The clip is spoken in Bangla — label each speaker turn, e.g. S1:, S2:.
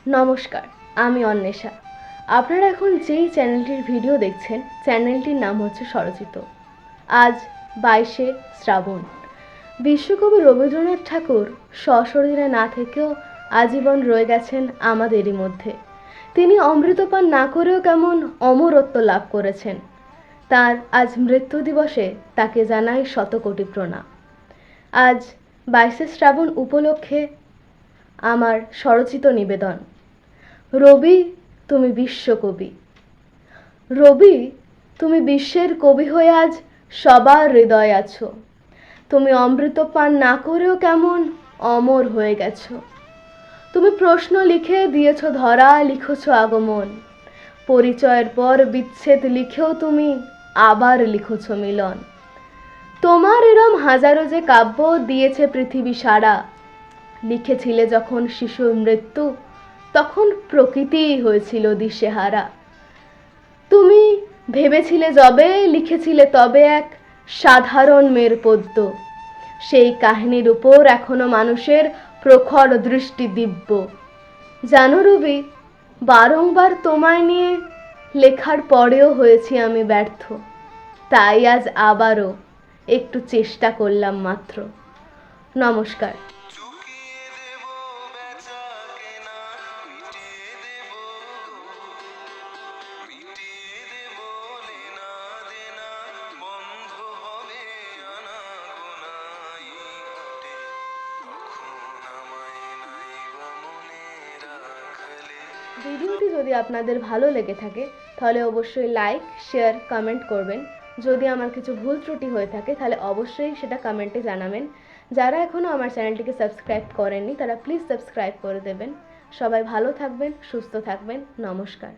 S1: নমস্কার, আমি অন্বেষা। আপনারা এখন যেই চ্যানেলটির ভিডিও দেখছেন, চ্যানেলটির নাম হচ্ছে স্বরচিত। আজ 22শে শ্রাবণ। বিশ্বকবি রবীন্দ্রনাথ ঠাকুর সশরীরে না থেকেও আজীবন রয়ে গেছেন আমাদেরই মধ্যে। তিনি অমৃতপান না করেও কেমন অমরত্ব লাভ করেছেন। তার আজ মৃত্যু দিবসে তাকে জানাই শতকোটি প্রণাম। আজ 22শে শ্রাবণ উপলক্ষে আমার স্বরচিত নিবেদন। রবি, তুমি বিশ্বকবি। রবি, তুমি বিশ্বের কবি হয়ে আজ সবার হৃদয়ে আছো। তুমি অমৃত পান না করেও কেমন অমর হয়ে গেছো। তুমি প্রশ্ন লিখে দিয়েছ ধরা, লিখেছ আগমন। পরিচয়ের পর বিচ্ছেদ লিখেও তুমি আবার লিখেছ মিলন। তোমার এরম হাজারো যে কাব্য দিয়েছে পৃথিবী সারা। লিখেছিলে যখন শিশুর মৃত্যু, তখন প্রকৃতিই হয়েছিল দিশেহারা। তুমি ভেবেছিলে যবে, লিখেছিলে তবে এক সাধারণ মেয়ের পদ্য। সেই কাহিনীর উপর এখনো মানুষের প্রখর দৃষ্টি দিব্য। জানো রবি, বারংবার তোমায় নিয়ে লেখার পরেও হয়েছি আমি ব্যর্থ। তাই আজ আবারও একটু চেষ্টা করলাম মাত্র। নমস্কার। ভিডিওটি যদি আপনাদের ভালো লেগে থাকে তাহলে অবশ্যই লাইক, শেয়ার, কমেন্ট করবেন। যদি আমার কিছু ভুল ত্রুটি হয়ে থাকে তাহলে অবশ্যই সেটা কমেন্টে জানাবেন। যারা এখনও আমার চ্যানেলটিকে সাবস্ক্রাইব করেননি তারা প্লিজ সাবস্ক্রাইব করে দেবেন। সবাই ভালো থাকবেন, সুস্থ থাকবেন। নমস্কার।